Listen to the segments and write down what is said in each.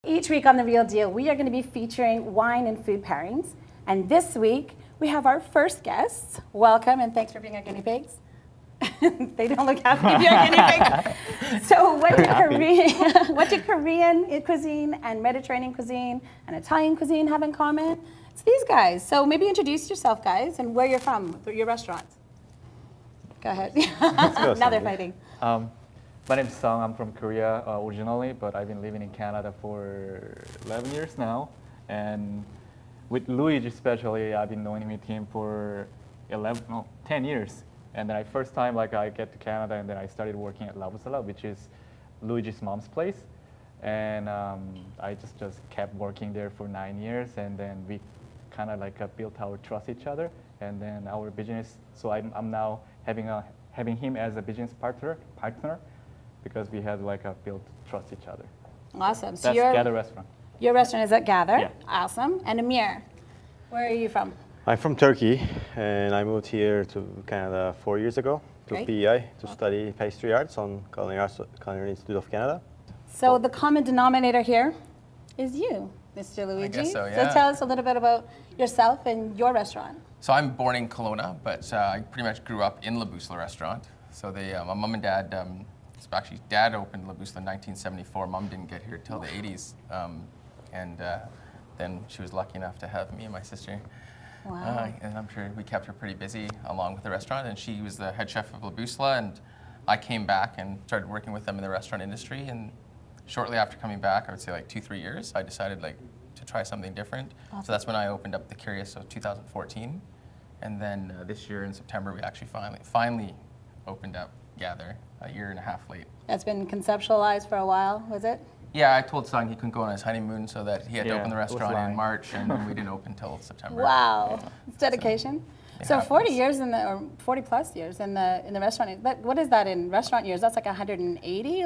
Each week on The Real Deal, we are going to be featuring wine and food pairings. And this week, we have our first guests. Welcome, and thanks for being our guinea pigs. They don't look happy if you're a guinea pig. So what do Korean cuisine and Mediterranean cuisine and Italian cuisine have in common? It's these guys. So maybe introduce yourself, guys, and where you're from, your restaurants. Go ahead. Now they're fighting. My name is Sung. I'm from Korea originally, but I've been living in Canada for 11 years now. And with Luigi especially, I've been knowing him for 10 years. And then first time I get to Canada, and then I started working at BoucheLo, which is Luigi's mom's place. And I just kept working there for 9 years, and then we kind of built our trust each other, and then our business. So I'm now having him as a business partner, because we had built trust each other. Awesome. So that's Gather Restaurant. Your restaurant is at Gather. Yeah. Awesome. And Amir, where are you from? I'm from Turkey, and I moved here to Canada 4 years ago to Great. PEI to study pastry arts on Culinary Institute of Canada. So the common denominator here is you, Mr. Luigi. I guess so, yeah. So tell us a little bit about yourself and your restaurant. So I'm born in Kelowna, but I pretty much grew up in BoucheLo restaurant. So my mom and dad, actually dad opened BoucheLo in 1974. Mom didn't get here till the 80s. And then she was lucky enough to have me and my sister. Wow. And I'm sure we kept her pretty busy along with the restaurant. And she was the head chef of BoucheLo, and I came back and started working with them in the restaurant industry. And shortly after coming back, I would say 2-3 years, I decided to try something different. Awesome. So that's when I opened up the Curious of 2014. And then this year in September, we actually finally opened up Gather a year and a half late. That's been conceptualized for a while, was it? Yeah, I told Sung he couldn't go on his honeymoon, so that he had to open the restaurant in March, and we didn't open until September. Wow, it's dedication. So 40 years or 40 plus years in the restaurant. What is that in restaurant years? That's 180.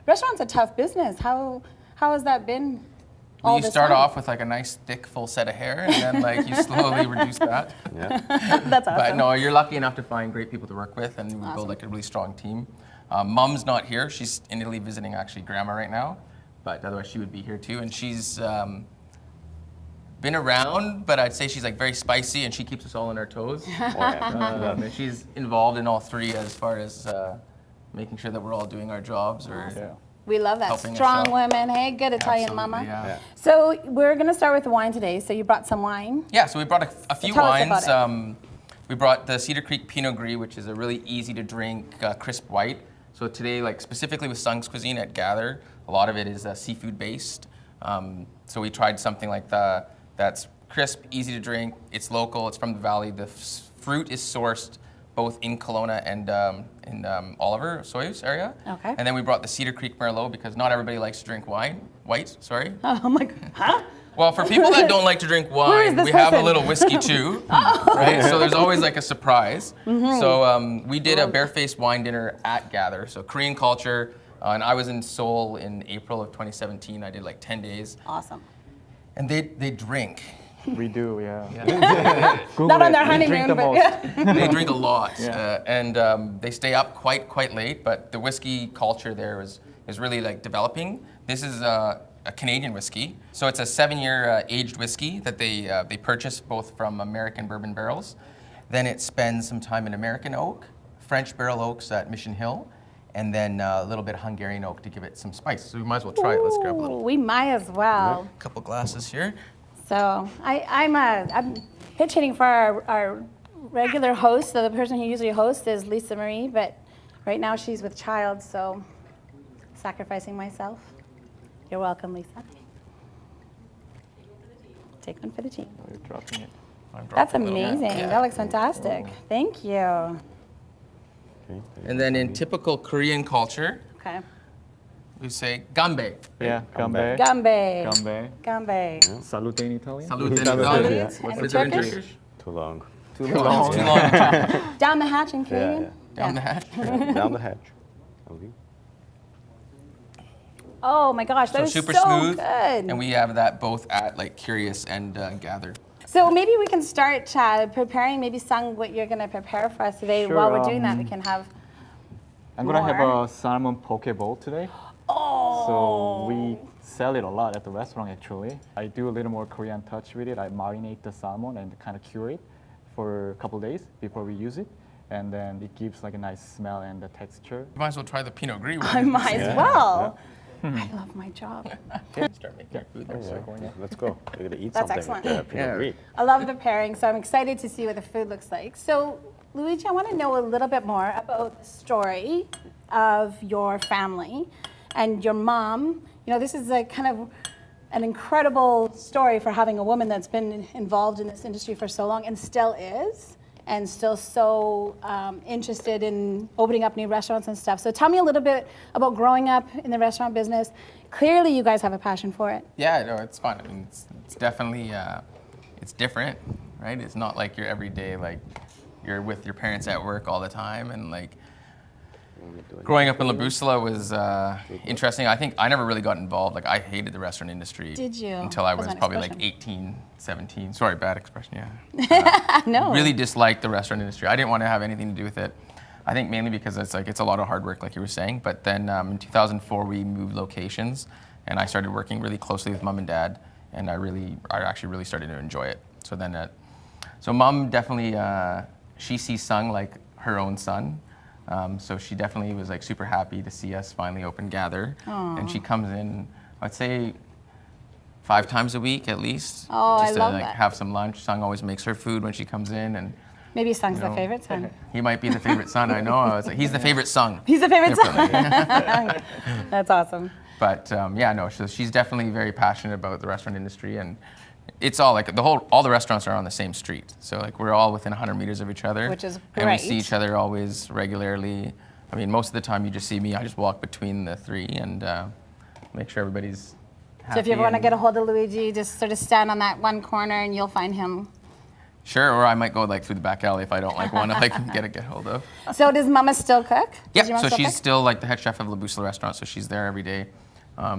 Restaurant's a tough business. How has that been? Well, you start off with a nice thick full set of hair, and then you slowly reduce that. Yeah. That's awesome. But no, you're lucky enough to find great people to work with, and we build a really strong team. Mom's not here. She's in Italy visiting actually grandma right now, but otherwise she would be here too. And she's been around, but I'd say she's very spicy, and she keeps us all on our toes. And she's involved in all three as far as making sure that we're all doing our jobs. We love that. Strong women. Hey, good Italian mama. Yeah. So we're going to start with wine today. So you brought some wine. Yeah, so we brought a few tell us wines. about it. We brought the Cedar Creek Pinot Gris, which is a really easy to drink, crisp white. So today, specifically with Sung's cuisine at Gather, a lot of it is seafood based. So we tried something that's crisp, easy to drink. It's local. It's from the valley. The fruit is sourced both in Kelowna and in Oliver, Soyuz area. Okay. And then we brought the Cedar Creek Merlot because not everybody likes to drink white. Oh my God. Huh? Well, for people that don't like to drink wine, we have a little whiskey too, right? So there's always a surprise. Mm-hmm. So we did a barefaced wine dinner at Gather, so Korean culture, and I was in Seoul in April of 2017. I did 10 days. Awesome. And they drink. We do, yeah. Not on their honeymoon, but They drink a lot, Yeah. and they stay up quite late. But the whiskey culture there is really developing. This is a Canadian whiskey, so it's a 7-year aged whiskey that they purchase both from American bourbon barrels. Then it spends some time in American oak, French barrel oaks at Mission Hill, and then a little bit of Hungarian oak to give it some spice. So we might as well try it. Let's grab a little. We might as well. A couple glasses here. So I'm pitch hitting for our regular host. So the person who usually hosts is Lisa Marie, but right now she's with child, so sacrificing myself. You're welcome, Lisa. Take one for the team. You're dropping it. That's amazing. That looks fantastic. Thank you. Okay. And then in typical Korean culture, Okay. we say gambe. Yeah, gambe. Gambe. Gambe. Gambe. Salute in Italian. Salute. Salute. What's And it in Turkish? Turkish? Too long. Too long. Too long. Down the hatch in Korean? Down the hatch. Down the hatch. Okay. Oh my gosh, that So is super so smooth, good. and we have that both at Curious and Gather. So maybe we can start preparing, maybe Sung, what you're going to prepare for us today. Sure, While we're doing that, we can have I'm gonna have more. a salmon Pokeball today. Oh. So we sell it a lot at the restaurant actually. I do a little more Korean touch with it. I marinate the salmon and kind of cure it for a couple days before we use it. And then it gives like a nice smell and the texture. You might as well try the Pinot Gris. I might as well. I love my job. Start making your food there. Yeah, let's go. We're gonna eat That's something. excellent. With, Pinot Gris. I love the pairing, so I'm excited to see what the food looks like. So, Luigi, I want to know a little bit more about the story of your family and your mom. You know, this is a kind of an incredible story for having a woman that's been involved in this industry for so long and still is, and still so interested in opening up new restaurants and stuff. So tell me a little bit about growing up in the restaurant business. Clearly, you guys have a passion for it. Yeah, no, it's fun. I mean, it's definitely, it's different, right? It's not like your everyday, like you're with your parents at work all the time. And like growing up in BoucheLo was interesting. I think I never really got involved. Like I hated the restaurant industry. Did you? Until I was That's an probably like expression. 18, 17. Sorry, bad expression, yeah. No. Really disliked the restaurant industry. I didn't want to have anything to do with it. I think mainly because it's a lot of hard work, like you were saying. But then in 2004, we moved locations, and I started working really closely with mom and dad, and I actually really started to enjoy it. So then, so mom definitely, she sees Sung like her own son. So she definitely was like super happy to see us finally open Gather. Aww. And she comes in, I'd say 5 times a week at least. Oh, just I to love like that. have some lunch. Sung always makes her food when she comes in, and Maybe Sung's you the know, favorite son. he might be the favorite son. I know. I was like, he's the favorite Sung. He's the favorite son. Definitely. That's awesome. But yeah, no. So she's definitely very passionate about the restaurant industry, and it's all like all the restaurants are on the same street. So like we're all within 100 meters of each other, Which is and we see great. each other always regularly. I mean, most of the time you just see me. I just walk between the 3 and make sure everybody's happy. So if you ever want to and- get a hold of Luigi, just sort of stand on that one corner and you'll find him. Sure, or I might go like through the back alley if I don't like want to like get hold of. So does Mama still cook? Does Yeah, your mom so still she's cook? still like the head chef of the BoucheLo restaurant, so she's there every day.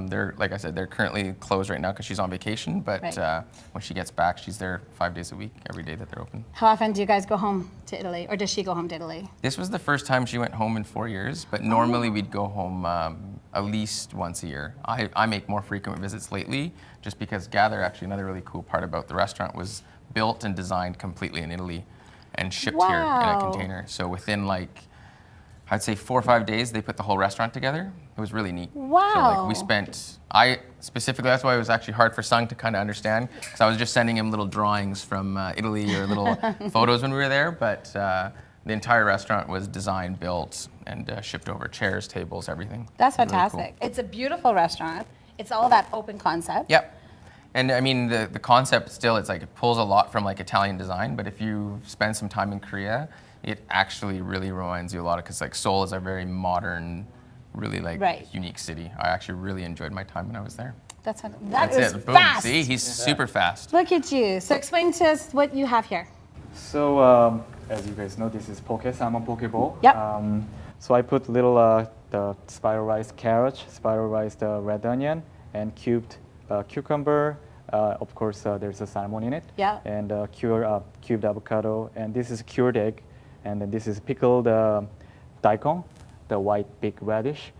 They're like I said, they're currently closed right now because she's on vacation. But Right. when she gets back, she's there 5 days a week, every day that they're open. How often do you guys go home to Italy, or does she go home to Italy? This was the first time she went home in 4 years, but normally we'd go home at least once a year. I make more frequent visits lately, just because Gather, actually another really cool part about the restaurant, was built and designed completely in Italy and shipped here in a Wow. container. So within like, I'd say 4 or 5 days, they put the whole restaurant together. It was really neat. So like we Wow. I specifically, that's why it was actually hard for Sung to kind of understand, because I was just sending him little drawings from Italy or little photos when we were there, but the entire restaurant was designed, built, and shipped over, chairs, tables, everything. That's It was really cool. fantastic. It's a beautiful restaurant. It's all that open concept. Yep. And I mean, the concept still, it's like it pulls a lot from like Italian design, but if you spend some time in Korea, it actually really reminds you a lot of, because like Seoul is a very modern, really like Right. unique city. I actually really enjoyed my time when I was there. That That's is it. Boom. fast. See, he's super fast. Look at you. So explain to us what you have here. So as you guys know, this is salmon Pokeball. Yep. So I put little the spiralized carrot, spiralized red onion, and cubed cucumber. Of course, there's a salmon in it. Yeah. And cubed avocado, and this is cured egg, and then this is pickled daikon, the white big radish.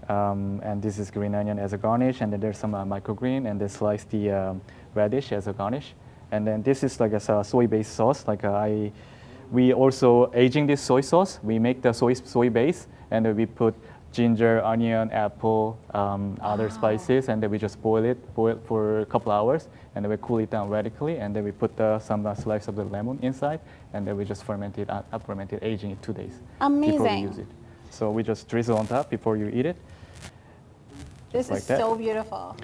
And this is green onion as a garnish, and then there's some microgreen, and then slice the radish as a garnish. And then this is like a soy-based sauce. Like we also aging this soy sauce. We make the soy base, and then we put ginger, onion, apple, other spices, and then we just boil it for a couple hours, and then we cool it down radically, and then we put some slice of the lemon inside, and then we just ferment it, aging it 2 days before we Amazing. use it. So we just drizzle on top before you eat it. This Like is that. so beautiful.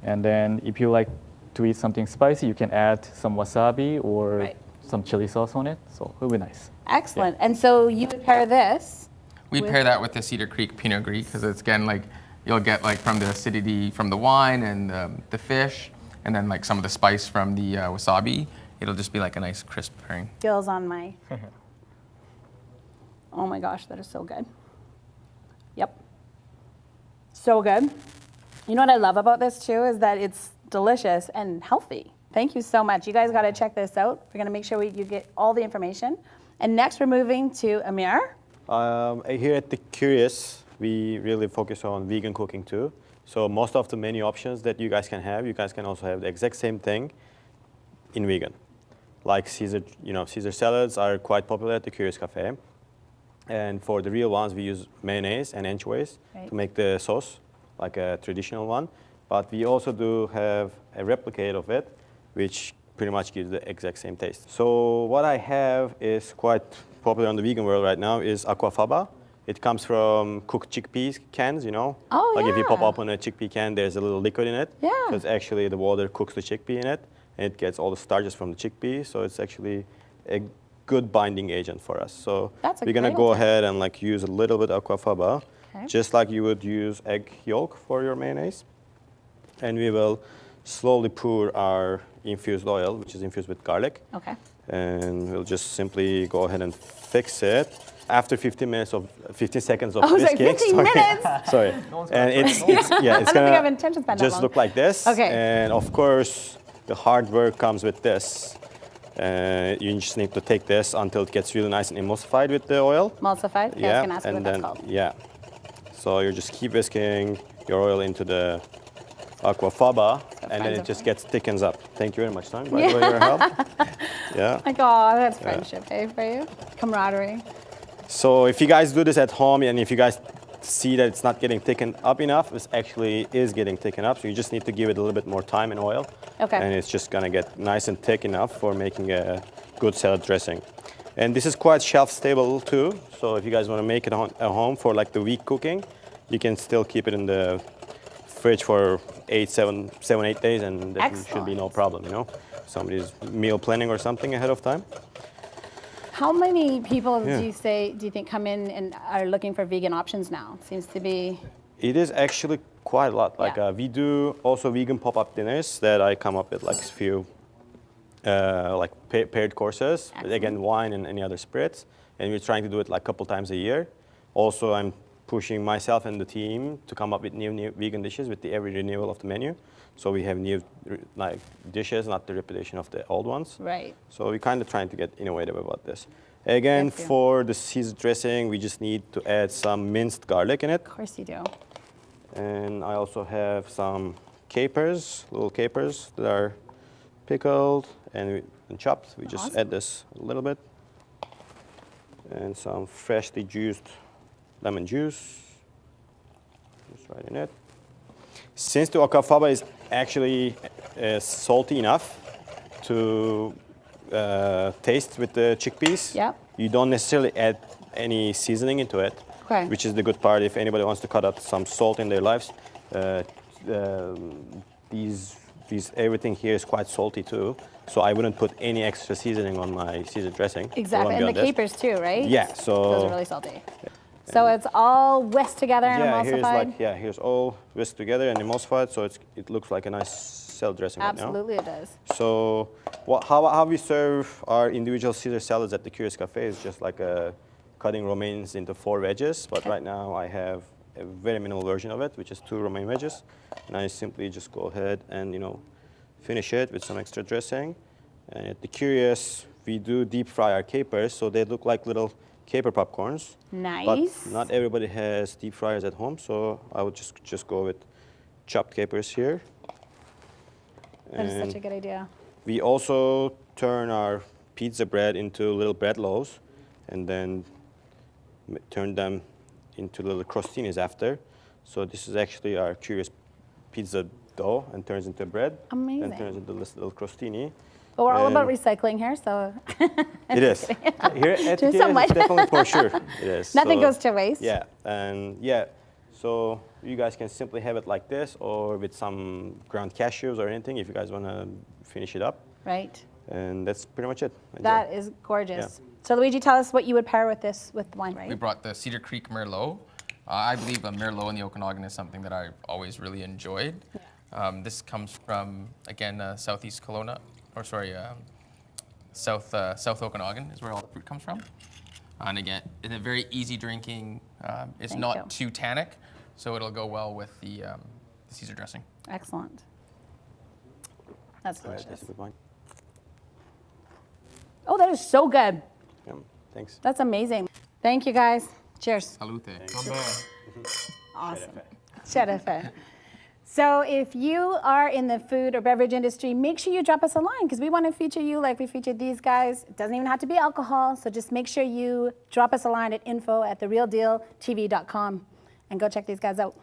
And then if you like to eat something spicy, you can add some wasabi or Right. some chili sauce on it. So it'll be nice. Excellent. And so you would pair this. We'd With- pair that with the Cedar Creek Pinot Gris, because it's again like you'll get like from the acidity from the wine and the fish, and then like some of the spice from the wasabi. It'll just be like a nice crisp pairing. Gills on my. Oh my gosh, that is so good. Yep. So good. You know what I love about this too is that it's delicious and healthy. Thank you so much. You guys got to check this out. We're going to make sure you get all the information. And next we're moving to Amir. Here at the Curious, we really focus on vegan cooking too. So most of the menu options that you guys can have, you guys can also have the exact same thing in vegan. Like Caesar, Caesar salads are quite popular at the Curious Cafe. And for the real ones, we use mayonnaise and anchovies to make the sauce, like a traditional one. But we also do have a replicate of it, which pretty much gives the exact same taste. So what I have is quite popular in the vegan world right now is aquafaba. It comes from cooked chickpeas cans, Oh, like if you pop yeah. open a chickpea can, there's a little liquid in it. Yeah. So it's actually the water cooks the chickpea in it, and it gets all the starches from the chickpea. So it's actually a good binding agent for us. So That's a we're gonna great go one. ahead and like use a little bit aquafaba, Okay. just like you would use egg yolk for your mayonnaise. And we will slowly pour our infused oil, which is infused with garlic. Okay. And we'll just simply go ahead and fix it. After 15 seconds of Oh, sorry, whisking. 15 minutes? Sorry. And it's I don't think I have intention to spend that just long. look like this. Okay. And of course, the hard work comes with this. You just need to take this until it gets really nice and emulsified with the oil. Emulsified? Okay, I was going to ask you what that's called. Yeah. So you just keep whisking your oil into the aquafaba, and then it just thickens up. Thank you very much, Tom, by the way, your help. Yeah. Like, oh, that's friendship, eh, for you? Camaraderie. So if you guys do this at home, and if you guys see that it's not getting thickened up enough, it actually is getting thickened up. So you just need to give it a little bit more time and oil. Okay. And it's just gonna get nice and thick enough for making a good salad dressing. And this is quite shelf stable too. So if you guys wanna make it at home for like the week cooking, you can still keep it in the fridge for 8 days, and that should be no problem, Somebody's meal planning or something ahead of time. How many people do you think come in and are looking for vegan options now? Seems to be. It is actually quite a lot. Like Yeah. we do also vegan pop-up dinners that I come up with like a few paired courses. Excellent. Again, wine and any other spirits, and we're trying to do it like a couple times a year. Also, I'm pushing myself and the team to come up with new vegan dishes with every renewal of the menu. So we have new dishes, not the repetition of the old ones. Right. So we're kind of trying to get innovative about this. Again, Thank you. for the Caesar dressing, we just need to add some minced garlic in it. Of course you do. And I also have some capers, little capers that are pickled and chopped. We just Awesome. add this a little bit. And some freshly juiced lemon juice. Just right in it. Since the aquafaba is actually salty enough to taste with the chickpeas, Yep. you don't necessarily add any seasoning into it, Okay. which is the good part if anybody wants to cut out some salt in their lives. Everything here is quite salty too, so I wouldn't put any extra seasoning on my Caesar dressing. It Exactly. won't be And on the this. capers too, right? Yeah, so Those are really salty. So it's all whisked together and emulsified? Here's all whisked together and emulsified, so it looks like a nice salad dressing right now. Absolutely it does. So how we serve our individual Caesar salads at the Curious Cafe is just like cutting romaines into 4 wedges, but right now I have a very minimal version of it, which is 2 romaine wedges, and I simply just go ahead and finish it with some extra dressing. And at the Curious, we do deep fry our capers, so they look like little caper popcorns. Nice. But not everybody has deep fryers at home, so I would just go with chopped capers here. That is And such a good idea. we also turn our pizza bread into little bread loaves, and then turn them into little crostinis after. So this is actually our Curious pizza dough, and turns into bread. Amazing. And turns into this little crostini. But we're all about And recycling here, so It is. Here at Do Curious, some it's definitely for sure. It is. nothing So, goes to waste. Yeah, and so you guys can simply have it like this, or with some ground cashews or anything if you guys want to finish it up. Right. And that's pretty much it. Enjoy. That is gorgeous. So Luigi, tell us what you would pair with this with wine, right? We brought the Cedar Creek Merlot. I believe a Merlot in the Okanagan is something that I've always really enjoyed. This comes from, again, southeast Kelowna, South Okanagan is where all the fruit comes from. And again, it's a very easy drinking. It's Thank not you. too tannic, so it'll go well with the Caesar dressing. Excellent. That's Go ahead, delicious. taste a good wine. Oh, that is so good. Thanks. That's amazing. Thank you, guys. Cheers. Salute. Awesome. Cherefe. So if you are in the food or beverage industry, make sure you drop us a line because we want to feature you like we featured these guys. It doesn't even have to be alcohol, so just make sure you drop us a line at info@therealdealtv.com and go check these guys out.